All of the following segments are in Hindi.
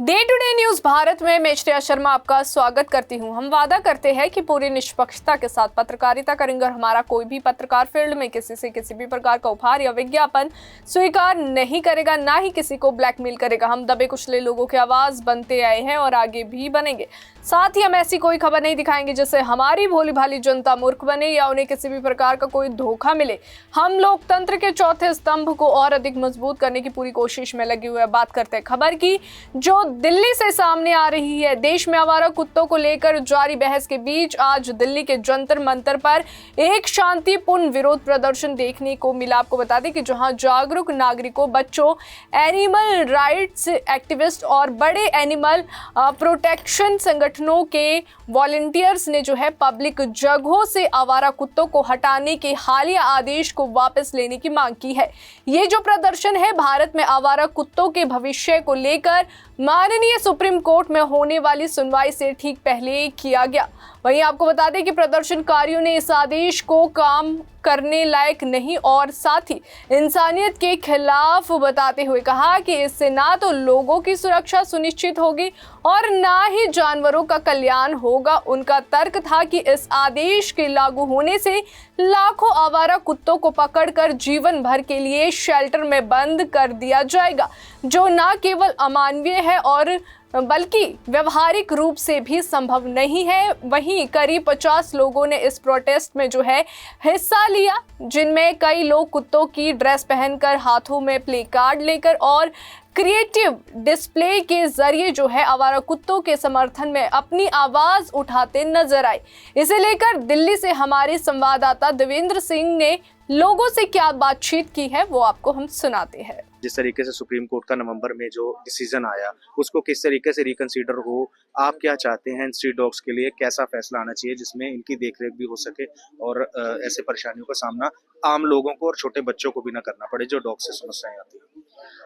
Day to day news Bharat में मैं श्रेया शर्मा आपका स्वागत करती हूं। हम वादा करते हैं कि पूरी निष्पक्षता के साथ पत्रकारिता करेंगे और हमारा कोई भी पत्रकार फील्ड में किसी से किसी भी प्रकार का उपहार या विज्ञापन स्वीकार नहीं करेगा, ना ही किसी को ब्लैकमेल करेगा। हम दबे कुचले लोगों की आवाज बनते आए हैं और आगे भी बनेंगे। साथ ही हम ऐसी कोई खबर नहीं दिखाएंगे जिससे हमारी भोली भाली जनता मूर्ख बने या उन्हें किसी भी प्रकार का कोई धोखा मिले। हम लोकतंत्र के चौथे स्तंभ को और अधिक मजबूत करने की पूरी कोशिश में लगे हुए हैं। बात करते हैं खबर की जो दिल्ली से सामने आ रही है। देश में आवारा कुत्तों को लेकर जारी बहस के बीच आज दिल्ली के जंतर मंतर पर एक शांतिपूर्ण विरोध प्रदर्शन देखने को मिला। आपको बता दें कि जहां जागरूक नागरिकों, बच्चों, एनिमल राइट्स एक्टिविस्ट और बड़े एनिमल प्रोटेक्शन संगठनों के वॉलंटियर्स ने जो है पब्लिक जगहों से आवारा कुत्तों को हटाने के हालिया आदेश को वापस लेने की मांग की है। ये जो प्रदर्शन है भारत में आवारा कुत्तों के भविष्य को लेकर माननीय सुप्रीम कोर्ट में होने वाली सुनवाई से ठीक पहले किया गया। वहीं आपको बता दें कि प्रदर्शनकारियों ने इस आदेश को काम करने लायक नहीं और साथ ही इंसानियत के खिलाफ बताते हुए कहा कि इससे ना तो लोगों की सुरक्षा सुनिश्चित होगी और ना ही जानवरों का कल्याण होगा। उनका तर्क था कि इस आदेश के लागू होने से लाखों आवारा कुत्तों को पकड़कर जीवन भर के लिए शेल्टर में बंद कर दिया जाएगा, जो न केवल अमानवीय है और बल्कि व्यवहारिक रूप से भी संभव नहीं है। वहीं करीब 50 लोगों ने इस प्रोटेस्ट में जो है हिस्सा लिया, जिनमें कई लोग कुत्तों की ड्रेस पहनकर, हाथों में प्ले कार्ड लेकर और क्रिएटिव डिस्प्ले के जरिए जो है आवारा कुत्तों के समर्थन में अपनी आवाज उठाते नजर आए। इसे लेकर दिल्ली से हमारे संवाददाता देवेंद्र सिंह ने लोगों से क्या बातचीत की है वो आपको हम सुनाते हैं। जिस तरीके से सुप्रीम कोर्ट का नवंबर में जो डिसीजन आया उसको किस तरीके से रिकंसीडर हो, आप क्या चाहते हैं स्ट्रीट डॉग्स के लिए कैसा फैसला आना चाहिए जिसमें इनकी देखरेख भी हो सके और ऐसे परेशानियों का सामना आम लोगों को और छोटे बच्चों को भी ना करना पड़े जो डॉग से समस्याएं आती हैं।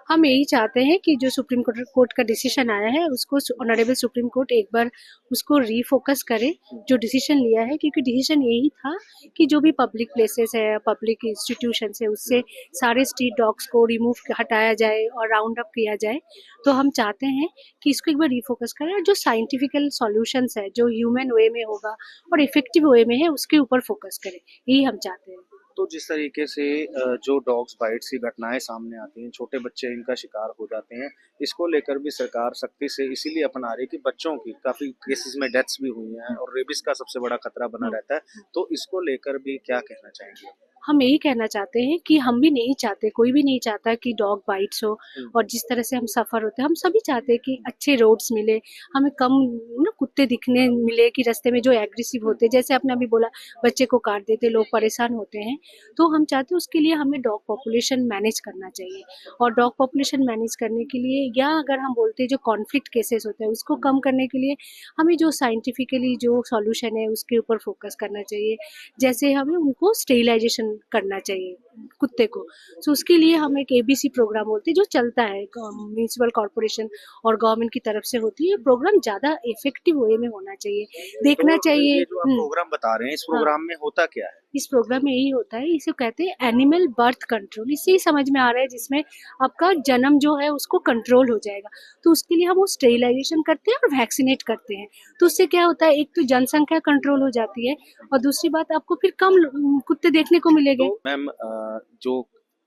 हम यही चाहते हैं कि जो सुप्रीम कोर्ट का डिसीजन आया है उसको ऑनरेबल सुप्रीम कोर्ट एक बार उसको रीफोकस करे जो डिसीजन लिया है, क्योंकि डिसीजन यही था कि जो भी पब्लिक प्लेसेस है, पब्लिक इंस्टीट्यूशन है, उससे सारे स्ट्रीट डॉग्स को रिमूव हटाया जाए और राउंड अप किया जाए। तो हम चाहते हैं कि इसको एक बार रीफोकस करें और जो साइंटिफिकल सॉल्यूशंस है जो ह्यूमन वे में होगा और इफेक्टिव वे में है उसके ऊपर फोकस करें, यही हम चाहते हैं। तो जिस तरीके से जो डॉग्स बाइट्स की घटनाएं सामने आती हैं, छोटे बच्चे इनका शिकार हो जाते हैं, इसको लेकर भी सरकार सख्ती से इसीलिए अपना रही है कि बच्चों की काफी केसेस में डेथ्स भी हुई हैं और रेबिस का सबसे बड़ा खतरा बना रहता है। तो इसको लेकर भी क्या कहना चाहेंगे? हम यही कहना चाहते हैं कि हम भी नहीं चाहते, कोई भी नहीं चाहता कि डॉग बाइट्स हो और जिस तरह से हम सफ़र होते हैं, हम सभी चाहते हैं कि अच्छे रोड्स मिले, हमें कम ना कुत्ते दिखने मिले कि रास्ते में जो एग्रेसिव होते हैं, जैसे आपने अभी बोला बच्चे को काट देते, लोग परेशान होते हैं। तो हम चाहते हैं उसके लिए हमें डॉग पॉपुलेशन मैनेज करना चाहिए और डॉग पॉपुलेशन मैनेज करने के लिए या अगर हम बोलते हैं जो कॉन्फ्लिक्ट केसेस होते हैं उसको कम करने के लिए हमें जो साइंटिफिकली जो सॉल्यूशन है उसके ऊपर फोकस करना चाहिए। जैसे हमें उनको स्टेरिलाइजेशन करना चाहिए कुत्ते को। सो उसके लिए हम एक ABC प्रोग्राम बोलते हैं जो चलता है म्यूनिसिपल कॉर्पोरेशन और गवर्नमेंट की तरफ से होती है। प्रोग्राम ज्यादा इफेक्टिव वे में होना चाहिए, देखना चाहिए। ये जो आप प्रोग्राम बता रहे हैं इस प्रोग्राम में होता क्या है? इस प्रोग्राम में यही होता है, इसे कहते हैं एनिमल बर्थ कंट्रोल। इससे ही समझ में आ रहा है जिसमें आपका जन्म जो है उसको कंट्रोल हो जाएगा। तो उसके लिए हम वो स्टेरिलाइजेशन करते हैं और वैक्सीनेट करते हैं। तो उससे क्या होता है, एक तो जनसंख्या कंट्रोल हो जाती है और दूसरी बात आपको फिर कम कुत्ते देखने को मिलेंगे। तो मैम जो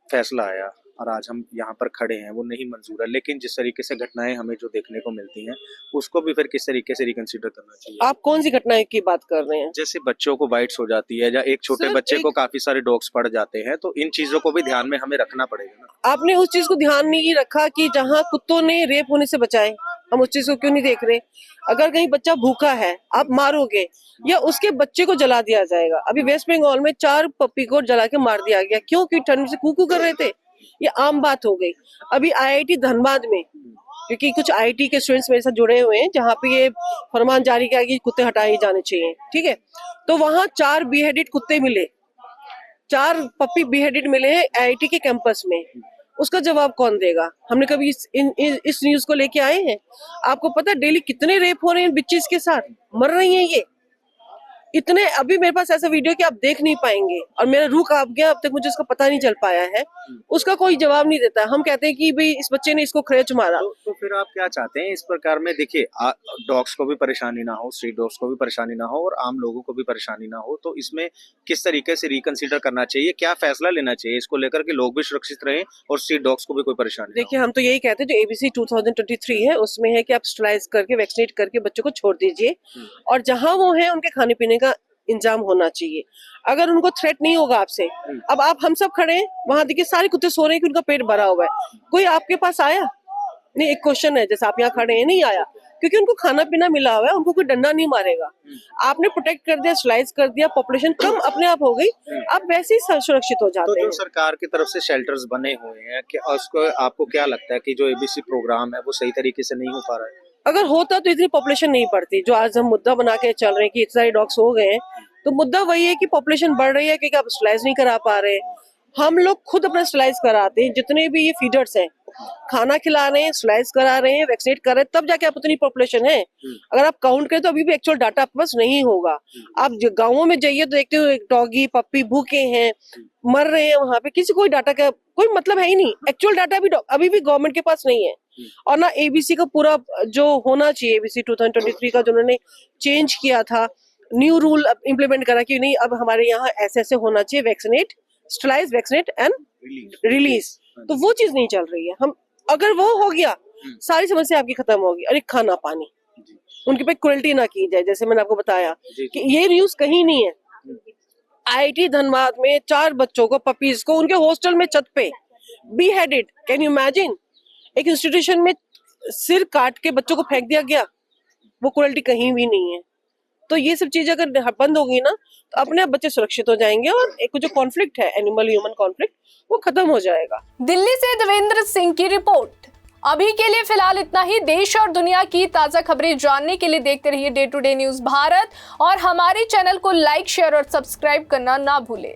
फैसला आया और आज हम यहाँ पर खड़े हैं वो नहीं मंजूर है, लेकिन जिस तरीके से घटनाएं हमें जो देखने को मिलती हैं उसको भी फिर किस तरीके से रिकंसीडर करना चाहिए? आप कौन सी घटनाएं की बात कर रहे हैं? जैसे बच्चों को बाइट्स हो जाती है या एक छोटे बच्चे को काफी सारे डॉग्स पड़ जाते हैं, तो इन चीजों को भी ध्यान में हमें रखना पड़ेगा ना। आपने उस चीज को ध्यान नहीं रखा कि जहाँ कुत्तों ने रेप होने से बचाए, हम उस चीज को क्यों नहीं देख रहे? अगर कहीं बच्चा भूखा है आप मारोगे या उसके बच्चे को जला दिया जाएगा। अभी वेस्ट बंगाल में 4 पप्पी को जला के मार दिया गया, क्यों? कि ठंड से कूकू कर रहे थे। ये आम बात हो गई। अभी IIT धनबाद में, क्योंकि कुछ IIT के स्टूडेंट्स मेरे साथ जुड़े हुए हैं जहाँ पे ये फरमान जारी किया कि कुत्ते हटाए जाने चाहिए, ठीक है? तो वहाँ 4 beheaded कुत्ते मिले, 4 पप्पी beheaded मिले हैं IIT के कैंपस में। उसका जवाब कौन देगा? हमने कभी इस न्यूज को लेके आए हैं? आपको पता है डेली कितने रेप हो रहे हैं बच्चे के साथ, मर रही हैं ये। इतने, अभी मेरे पास ऐसा वीडियो कि आप देख नहीं पाएंगे और मेरा रूह कांप गया, अब तक मुझे उसका पता नहीं चल पाया है। उसका कोई जवाब नहीं देता। हम कहते हैं कि भाई इस बच्चे ने इसको खरोंच मारा। तो फिर आप क्या चाहते हैं इस प्रकार में? देखिए, डॉग्स को भी परेशानी ना हो, स्ट्रीट डॉग्स को भी परेशानी ना हो और आम लोगों को भी परेशानी ना हो, तो इसमें किस तरीके से रिकंसीडर करना चाहिए, क्या फैसला लेना चाहिए इसको लेकर के लोग भी सुरक्षित रहें और स्ट्रीट डॉग्स को भी कोई परेशानी ना हो? देखिए, हम तो यही कहते हैं, जो एबीसी 2023 है उसमें है कि आप स्टरलाइज करके वैक्सीनेट करके बच्चों को छोड़ दीजिए और जहां वो है उनके खाने पीने का इंतजाम होना चाहिए। अगर उनको थ्रेट नहीं होगा आपसे, अब आप हम सब खड़े हैं वहां, देखिए सारे कुत्ते सो रहे हैं कि उनका पेट भरा हुआ है, कोई आपके पास आया नहीं? एक क्वेश्चन है, जैसे आप यहाँ खड़े हैं, नहीं आया क्योंकि उनको खाना पीना मिला हुआ है, उनको कोई डंडा नहीं मारेगा। आपने प्रोटेक्ट कर दिया, स्लाइस कर दिया, पॉपुलेशन कम अपने आप हो गई, आप वैसे ही सुरक्षित हो तो जाते जो हैं। सरकार की तरफ से शेल्टर्स बने हुए हैं, कि उसको आपको क्या लगता है कि जो एबीसी प्रोग्राम है वो सही तरीके से नहीं हो पा रहा है? अगर होता तो इतनी पॉपुलेशन नहीं बढ़ती। जो आज हम मुद्दा बना के चल रहे हैं कि इतने सारे डॉग्स हो गए हैं, तो मुद्दा वही है कि पॉपुलेशन बढ़ रही है क्योंकि आप स्टरलाइज नहीं करा पा रहे। हम लोग खुद अपना स्टरलाइज कराते हैं, जितने भी ये फीडर्स हैं खाना खिला रहे हैं, स्टरलाइज करा रहे हैं, वैक्सीनेट कर रहे हैं, तब जाके आप उतनी पॉपुलेशन है। अगर आप काउंट करें तो अभी भी एक्चुअल डाटा आपके पास नहीं होगा। आप गाँवों में जाइए तो देखते हो एक डॉगी पप्पी भूखे हैं, मर रहे हैं, वहां पे किसी कोई डाटा का कोई मतलब है ही नहीं। एक्चुअल डाटा अभी भी गवर्नमेंट के पास नहीं है। और ना एबीसी का पूरा जो होना चाहिए, एबीसी 2023 का जो उन्होंने चेंज किया था, न्यू रूल इम्प्लीमेंट करा कि नहीं अब हमारे यहाँ ऐसे ऐसे होना चाहिए, vaccinate, sterilise, vaccinate and release, तो वो चीज नहीं चल रही है। हम अगर वो हो गया सारी समस्या आपकी खत्म होगी। अरे खाना पानी, उनके पे क्रुएल्टी ना की जाए, जैसे मैंने आपको बताया कि ये न्यूज कहीं नहीं है। आईआईटी धनबाद में 4 बच्चों को, पपीज को, उनके हॉस्टल में छत पे be headed, can you imagine? एक इंस्टीट्यूशन में सिर काट के बच्चों को फेंक दिया गया, वो क्रुएल्टी कहीं भी नहीं है। तो ये सब चीजें अगर बंद होगी ना तो अपने आप बच्चे सुरक्षित हो जाएंगे और एक जो कॉन्फ्लिक्ट है, एनिमल ह्यूमन कॉन्फ्लिक्ट, वो खत्म हो जाएगा। दिल्ली से देवेंद्र सिंह की रिपोर्ट। अभी के लिए फिलहाल इतना ही। देश और दुनिया की ताजा खबरें जानने के लिए देखते रहिए day to day news Bharat और हमारे चैनल को लाइक, शेयर और सब्सक्राइब करना ना भूलें।